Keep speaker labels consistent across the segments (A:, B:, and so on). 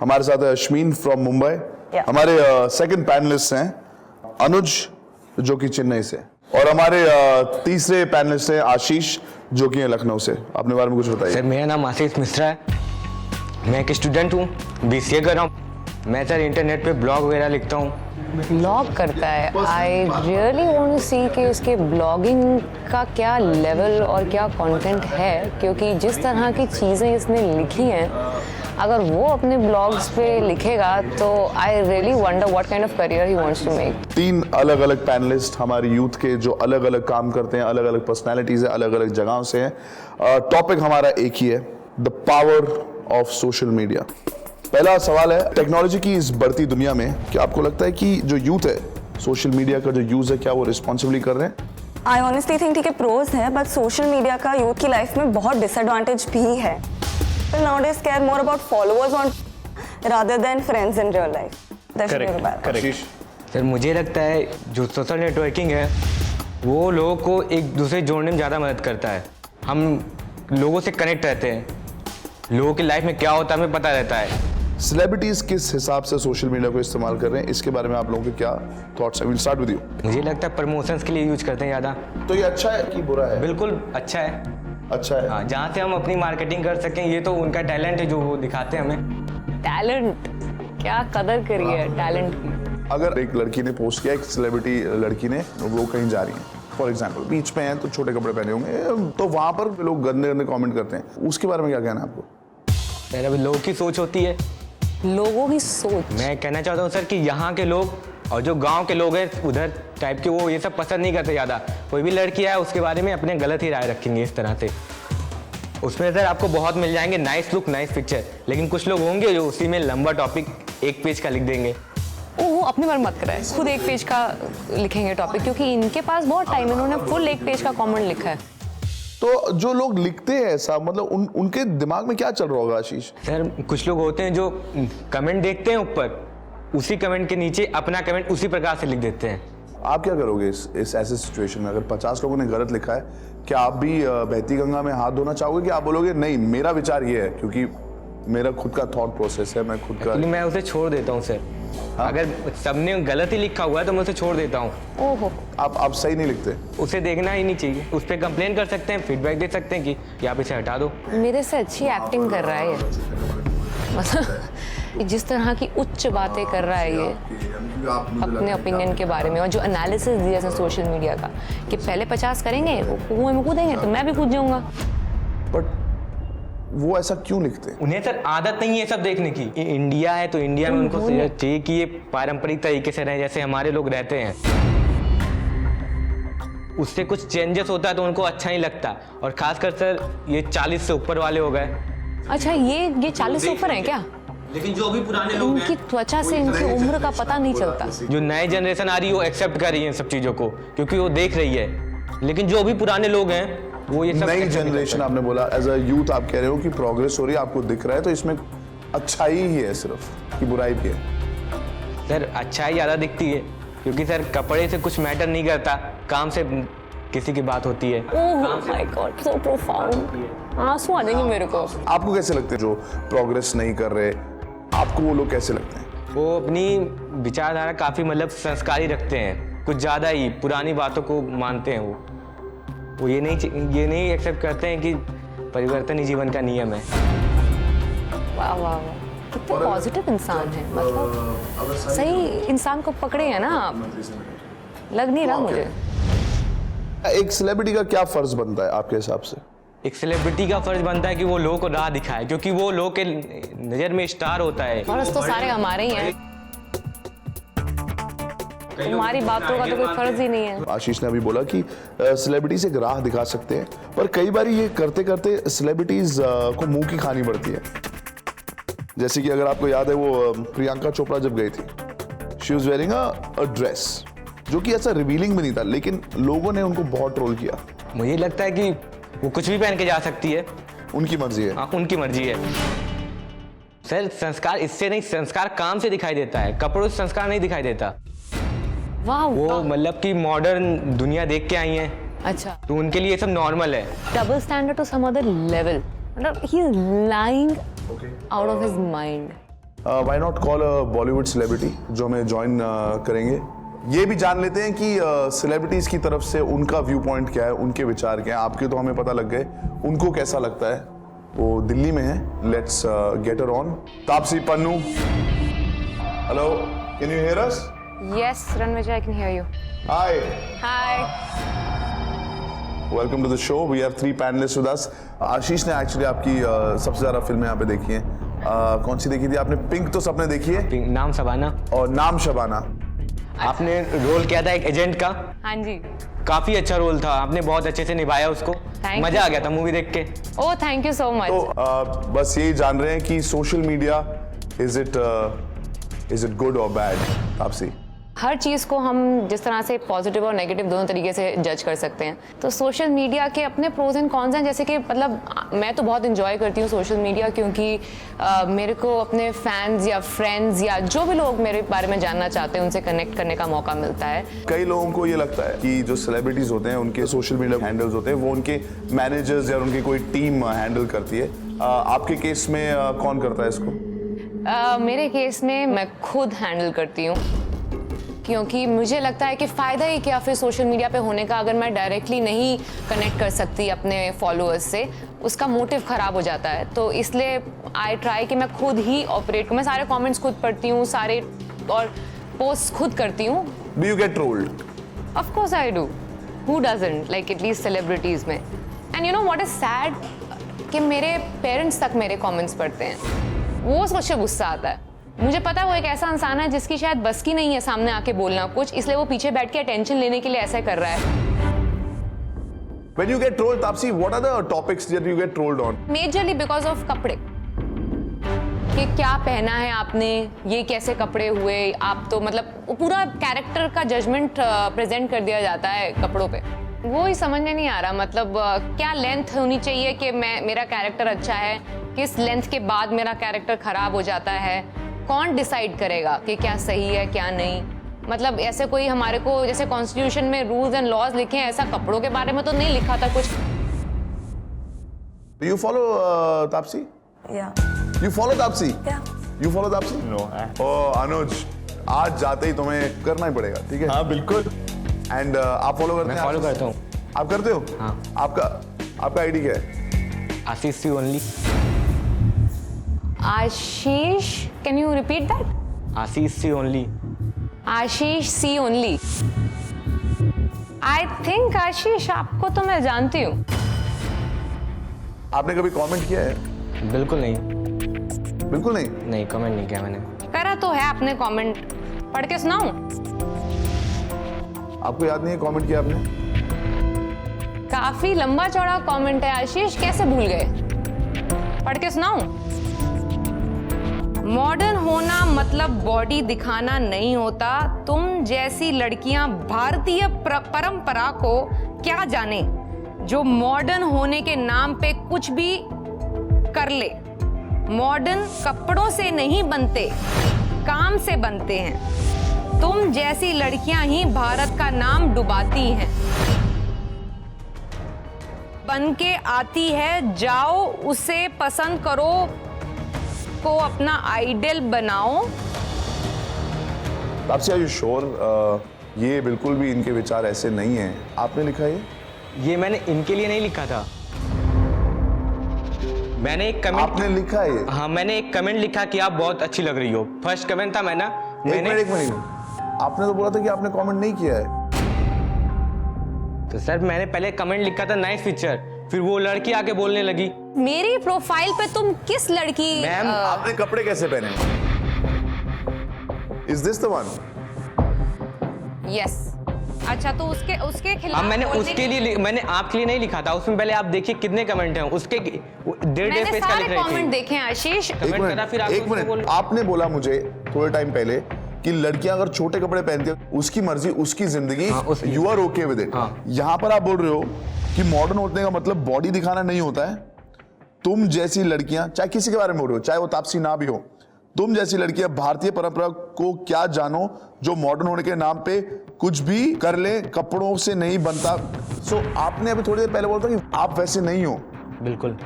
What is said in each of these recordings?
A: हमारे साथ है अश्मीन फ्रॉम मुंबई। हमारे सेकंड पैनलिस्ट हैं अनुज जो कि चेन्नई से, और हमारे तीसरे पैनलिस्ट हैं आशीष जो कि हैं लखनऊ से। अपने बारे में कुछ बताइए।
B: सर मेरा नाम आशीष मिश्रा है, मैं एक स्टूडेंट हूँ, BCA कर रहा हूँ। मैं सर इंटरनेट पे ब्लॉग वगैरह लिखता हूँ।
C: ब्लॉग करता है। आई रियली वांट टू सी कि इसके ब्लॉगिंग का क्या लेवल और क्या कंटेंट है, क्योंकि जिस तरह की चीज़ें इसने लिखी हैं अगर वो अपने ब्लॉग्स पे लिखेगा तो I really wonder what kind of career he wants to make.
A: 3 अलग अलग पैनलिस्ट हमारे यूथ के जो अलग अलग काम करते हैं, अलग अलग पर्सनैलिटीज है, अलग अलग जगहों से हैं। टॉपिक हमारा एक ही है, the power of social media. पहला सवाल है, टेक्नोलॉजी की इस बढ़ती दुनिया में क्या आपको लगता है कि जो यूथ है सोशल मीडिया का जो यूज है क्या वो रिस्पॉन्सिबली कर रहे हैं?
D: आई ऑनेस्टली थिंक ठीक है प्रोज है, बट सोशल मीडिया का यूथ की लाइफ में बहुत डिसएडवांटेज भी है। Nowadays care more about followers on rather than friends in real life.
B: Correct. Sir मुझे लगता है जो सोशल नेटवर्किंग है वो लोगों को एक दूसरे जोड़ने में ज़्यादा मदद करता है। हम लोगों से कनेक्ट रहते हैं, लोगों की लाइफ में क्या होता है हमें पता रहता है।
A: सेलिब्रिटीज किस हिसाब से सोशल मीडिया को इस्तेमाल कर रहे हैं, इसके बारे में आप लोगों के क्या थॉट्स हैं? Will start with you.
B: मुझे लगता है प्रमोशंस के लिए यूज करते हैं ज़्यादा।
A: तो ये अच्छा है कि बुरा है?
B: बिल्कुल अच्छा है।
A: अच्छा है।
B: हाँ, जहाँ से हम अपनी मार्केटिंग कर सकें, ये तो उनका टैलेंट है जो वो दिखाते हैं हमें।
C: टैलेंट, क्या कदर करी है टैलेंट की।
A: अगर एक लड़की ने पोस्ट किया, एक सेलिब्रिटी लड़की ने, वो कहीं जा रही है फॉर एग्जाम्पल, बीच में है तो छोटे कपड़े पहने होंगे, तो वहां पर लोग गंदे गंदे कमेंट करते हैं, उसके बारे में क्या कहना है आपको?
B: सर अभी लोगों की सोच होती है।
C: लोगों की सोच,
B: मैं कहना चाहता हूँ सर कि यहाँ के लोग और जो गांव के लोग हैं उधर टाइप के, वो ये सब पसंद नहीं करते ज़्यादा। कोई भी लड़की है उसके बारे में अपने गलत ही राय रखेंगे इस तरह से। उसमें सर आपको बहुत मिल जाएंगे नाइस लुक, नाइस पिक्चर, लेकिन कुछ लोग होंगे जो उसी में लंबा टॉपिक 1 पेज का लिख देंगे।
C: ओहो, अपनी बार मत कराए, खुद 1 पेज का लिखेंगे टॉपिक, क्योंकि इनके पास बहुत टाइम है, इन्होंने फुल 1 पेज का कमेंट लिखा है।
A: तो जो लोग लिखते हैं ऐसा, मतलब उनके दिमाग में क्या चल रहा होगा आशीष?
B: सर कुछ लोग होते हैं जो कमेंट देखते हैं ऊपर, उसी कमेंट के नीचे अपना कमेंट उसी प्रकार से लिख देते हैं।
A: आप क्या करोगे इस ऐसे सिचुएशन में? अगर 50 लोगों ने गलत लिखा है, क्या आप भी बहती गंगा में हाथ धोना चाहोगे कि आप बोलोगे नहीं मेरा विचार ये है क्योंकि मेरा खुद का थॉट प्रोसेस है, मैं खुद का?
B: मैं उसे छोड़ देता हूँ सर। हाँ? अगर सबने गलत ही लिखा हुआ है तो मैं उसे छोड़ देता हूँ।
C: ओहो,
A: आप सही नहीं लिखते?
B: उसे देखना ही नहीं चाहिए, उस पर कंप्लेन कर सकते हैं, फीडबैक दे सकते हैं कि आप इसे हटा दो।
C: मेरे से अच्छी एक्टिंग कर रहा है ये, मतलब जिस तरह की उच्च बातें कर रहा है ये अपने ओपिनियन के बारे में, और जो एनालिसिस दिया है सोशल मीडिया का कि पहले 50 करेंगे वो कुएं में कूदेंगे तो मैं भी कूद जाऊंगा।
A: बट वो ऐसा क्यों लिखते हैं?
B: उन्हें सर आदत नहीं है सब देखने की। इंडिया है तो इंडिया में उनको चाहिए कि ये पारंपरिक तरीके से रहे जैसे हमारे लोग रहते हैं। उससे कुछ चेंजेस होता है तो उनको अच्छा नहीं लगता, और खासकर सर ये 40 से ऊपर वाले हो गए।
C: अच्छा, ये 40 से ऊपर हैं क्या?
B: लेकिन जो भी पुराने लोग
C: इनकी त्वचा से इनकी उम्र का पता नहीं चलता।
B: जो नई जनरेशन आ रही है वो एक्सेप्ट कर रही है सब चीजों को क्योंकि वो देख रही है, लेकिन जो भी पुराने लोग हैं वो ये सब
A: नई जनरेशन, आपने बोला एज अ यूथ आप कह रहे हो कि प्रोग्रेस हो रही है, आपको दिख रहा है, तो इसमें अच्छाई ही है सिर्फ कि बुराई भी है?
B: सर अच्छाई ज़्यादा दिखती है क्योंकि सर कपड़े से कुछ मैटर नहीं करता, काम से किसी की बात होती है।
C: Oh my God, so profound, आंसू आ जाएंगे मेरे को।
A: आपको कैसे लगते हैं जो प्रोग्रेस नहीं कर रहे, आपको वो लोग कैसे लगते हैं?
B: वो अपनी विचारधारा काफ़ी मतलब संस्कारी रखते हैं, कुछ ज़्यादा ही पुरानी बातों को मानते हैं। वो ये नहीं एक्सेप्ट करते हैं कि परिवर्तन ही जीवन का नियम है।
C: वाह वाह वाह, कितने पॉजिटिव इंसान है, मतलब सही इंसान को पकड़े हैं ना आप, लग नहीं रहा मुझे।
A: एक सेलिब्रिटी का क्या फर्ज बनता है आपके हिसाब से?
B: एक सेलिब्रिटी का फर्ज बनता है कि वो लोगों को राह दिखाए, क्योंकि वो लोगों के नज़र में स्टार होता है।
C: फर्ज तो सारे हमारे ही हैं, तुम्हारी बातों का तो कोई फर्ज ही नहीं है।
A: आशीष ने अभी बोला कि सेलिब्रिटीज एक राह दिखा सकते हैं, पर कई बार ये करते करते सेलिब्रिटीज को मुंह की खानी पड़ती है। जैसे कि अगर आपको याद है वो प्रियंका चोपड़ा जब गई थी, she was wearing a dress जो कि ऐसा रिवीलिंग भी नहीं था, लेकिन लोगों ने उनको बहुत ट्रोल किया।
B: मुझे लगता है कि वो कुछ भी पहन के जा सकती है,
A: उनकी मर्जी है।
B: हाँ, उनकी मर्जी है सर। संस्कार इससे नहीं, संस्कार काम से दिखाई देता है, कपड़ों से संस्कार नहीं दिखाई देता।
C: वाह,
B: वो मतलब कि मॉडर्न दुनिया देख के आई हैं,
C: अच्छा,
B: तो उनके लिए सब नॉर्मल है।
C: Double standard to some other level, मतलब he is lying out of his mind.
A: Why not call a Bollywood celebrity जो हमें ज्वाइन करेंगे। ये भी जान लेते हैं कि सेलिब्रिटीज की तरफ से उनका व्यू पॉइंट क्या है, उनके विचार क्या है। आपके तो हमें पता लग गए, उनको कैसा लगता है। वो दिल्ली में है। Let's get her on. Taapsee Pannu, hello, can you hear us?
C: Yes, Ranvijay, I can hear you.
A: Hi,
C: Hi.
A: Welcome to the show. We have 3 panelist with us. Ashish ने एक्चुअली आपकी सबसे ज्यादा फिल्में यहाँ पे देखी हैं। कौन सी देखी थी आपने? पिंक तो सबने देखी है,
B: नाम शबाना।
A: और नाम शबाना।
B: आपने रोल किया था एक एजेंट का,
C: हाँ जी।
B: काफी अच्छा रोल था, आपने बहुत अच्छे से निभाया उसको।
C: Thank
B: मजा
C: you.
B: आ गया था मूवी देख के।
C: Oh, thank you so much.
A: तो बस यही जान रहे हैं कि social media is it good और बैड? तापसी,
C: हर चीज़ को हम जिस तरह से पॉजिटिव और नेगेटिव दोनों तरीके से जज कर सकते हैं। तो सोशल मीडिया के अपने प्रोज एंड कॉन्स हैं। जैसे कि मतलब मैं तो बहुत इंजॉय करती हूँ सोशल मीडिया, क्योंकि मेरे को अपने फैंस या फ्रेंड्स या जो भी लोग मेरे बारे में जानना चाहते हैं उनसे कनेक्ट करने का मौका मिलता है।
A: कई लोगों को ये लगता है कि जो सेलिब्रिटीज होते हैं उनके सोशल मीडिया हैंडल्स होते हैं वो उनके मैनेजर्स या उनकी कोई टीम हैंडल करती है। आपके केस में कौन करता है इसको?
C: मेरे केस में मैं खुद हैंडल करती हूँ, क्योंकि मुझे लगता है कि फ़ायदा ही क्या फिर सोशल मीडिया पे होने का, अगर मैं डायरेक्टली नहीं कनेक्ट कर सकती अपने फॉलोअर्स से, उसका मोटिव ख़राब हो जाता है। तो इसलिए आई ट्राई कि मैं खुद ही ऑपरेट करूँ। मैं सारे कमेंट्स खुद पढ़ती हूँ, सारे और पोस्ट खुद करती हूँ।
A: Do you get trolled?
C: Of course I do, who doesn't, like at least celebrities में। And you know what is sad, कि मेरे पेरेंट्स तक मेरे कमेंट्स पढ़ते हैं। वो सोच के गुस्सा आता है। मुझे पता है वो एक ऐसा इंसान है जिसकी शायद बस की नहीं है सामने आके बोलना कुछ, इसलिए वो पीछे बैठ के अटेंशन लेने के लिए ऐसा कर रहा है।
A: When you get trolled, Taapsee, what are the topics that you get trolled on?
C: Majorly because of कपड़े, कि क्या पहना है आपने, ये कैसे कपड़े हुए, आप तो मतलब पूरा कैरेक्टर का जजमेंट प्रेजेंट कर दिया जाता है कपड़ों पे। वो ही समझ में नहीं आ रहा, मतलब क्या लेंथ होनी चाहिए कि मेरा कैरेक्टर अच्छा है, किस लेंथ के बाद मेरा कैरेक्टर खराब हो जाता है, कौन डिसाइड करेगा कि क्या सही है क्या नहीं। मतलब ऐसे कोई हमारे को जैसे कॉन्स्टिट्यूशन में रूल्स एंड लॉज लिखे हैं, ऐसा कपड़ों के बारे में तो नहीं लिखा था कुछ।
A: Do you follow Taapsee?
D: Yeah.
A: You follow Taapsee?
D: Yeah.
A: You follow Taapsee?
E: No.
A: Oh, अनुज, आज जाते ही तुम्हें करना ही पड़ेगा, ठीक है?
E: हाँ बिल्कुल।
A: एंड आप फॉलो करते
B: मैं
A: हैं?
B: फॉलो करता हूँ।
A: आप करते हो?
B: हाँ।
A: आपका आईडी क्या है?
B: Ashish C only.
C: Ashish, can you repeat that?
B: Ashish C only.
C: Ashish C only. I think Ashish आपको तो मैं जानती हूँ।
A: आपने कभी कमेंट किया है?
B: बिल्कुल नहीं,
A: बिल्कुल नहीं।
B: नहीं कमेंट नहीं किया मैंने।
C: करा तो है आपने कमेंट, पढ़ के सुनाऊं?
A: आपको याद नहीं है कमेंट किया आपने?
C: काफी लंबा चौड़ा कमेंट है आशीष, कैसे भूल गए? पढ़ के सुनाऊं? मॉडर्न होना मतलब बॉडी दिखाना नहीं होता। तुम जैसी लड़कियां भारतीय परंपरा को क्या जाने, जो मॉडर्न होने के नाम पे कुछ भी कर ले। मॉडर्न कपड़ों से नहीं बनते, काम से बनते हैं। तुम जैसी लड़कियां ही भारत का नाम डुबाती हैं। बन के आती है, जाओ उसे पसंद करो, को अपना आइडल बनाओ।
A: तापसी, आर यू श्योर ये बिल्कुल भी इनके विचार ऐसे नहीं हैं? आपने लिखा
B: ये मैंने इनके लिए नहीं लिखा था। मैंने एक कमेंट,
A: आपने लिखा है ये?
B: हाँ मैंने एक कमेंट लिखा कि आप बहुत अच्छी लग रही हो। फर्स्ट कमेंट था मैंने
A: एक मिनट। आपने तो बोला था कि आपने कमेंट नहीं किया है।
B: तो सर मैंने पहले कमेंट लिखा था नाइस पिक्चर, फिर वो लड़की आके बोलने लगी।
C: मेरी प्रोफाइल पे तुम किस लड़की?
B: मैम,
A: आपने कपड़े कैसे पहने? Is this the one?
C: Yes. अच्छा, तो उसके खिलाफ
B: अब मैंने
C: बोलने
B: उसके लिए, मैंने आपके लिए नहीं लिखा था। उसमें पहले आप देखिए कितने कमेंट हैं उसके, 1.5
C: मैंने
B: पेज का लिख
C: सारे
B: रही
C: कमेंट
B: थी।
C: देखे हैं आशीष।
B: कमेंट करा, फिर आप
A: एक
B: उसको
A: मिनट।
B: बोल-
A: आपने बोला मुझे थोड़े टाइम पहले कि लड़कियां अगर छोटे कपड़े पहनती है उसकी मर्जी, उसकी जिंदगी,
B: हाँ, उसकी।
A: You are okay with it.
B: हाँ।
A: यहाँ पर आप बोल रहे हो कि मॉडर्न होने का मतलब बॉडी दिखाना नहीं होता है। तुम जैसी लड़कियां, चाहे किसी के बारे में बोल रहे हो, चाहे वो तापसी ना भी हो, तुम जैसी लड़कियां भारतीय परंपरा को क्या जानो, जो मॉडर्न होने के नाम पे कुछ भी कर ले, कपड़ों से नहीं बनता। सो आपने अभी थोड़ी देर पहले बोला था कि आप वैसे नहीं हो।
B: बिल्कुल।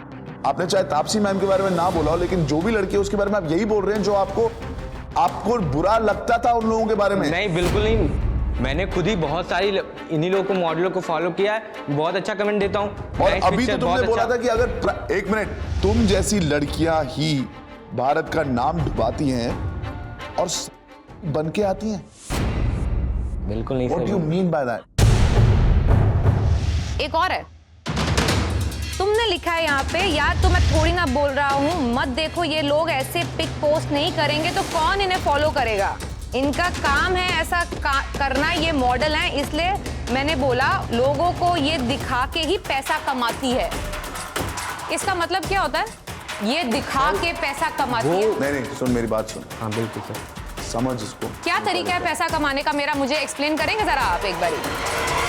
A: आपने चाहे तापसी मैम के बारे में ना बोला हो, लेकिन जो भी लड़की है उसके बारे में आप यही बोल रहे हैं जो आपको बुरा लगता था उन लोगों के बारे में।
B: नहीं, बिल्कुल नहीं। मैंने खुद ही बहुत सारी इन्हीं लोगों को, मॉडलों को फॉलो किया है, बहुत अच्छा कमेंट देता हूँ।
A: और अभी तो तुमने बोला था कि अगर एक मिनट, तुम जैसी लड़कियां ही भारत का नाम डुबाती हैं और बन के आती हैं।
B: बिल्कुल नहीं।
A: What do you mean by that?
E: एक और है, तुमने लिखा है यहाँ पे, यार तो मैं थोड़ी ना बोल रहा हूँ, मत देखो ये लोग ऐसे पिक पोस्ट नहीं करेंगे तो कौन इन्हें फॉलो करेगा, इनका काम है ऐसा करना, ये मॉडल है, इसलिए मैंने बोला लोगों को ये दिखा के ही पैसा कमाती है। इसका मतलब क्या होता है? ये दिखा के पैसा कमाती है।
A: नहीं, सुन मेरी बात सुन।
B: हाँ बिल्कुल सर,
A: समझ इसको।
E: क्या तरीका है पैसा कमाने का मेरा, मुझे एक्सप्लेन करेंगे जरा आप एक बारी?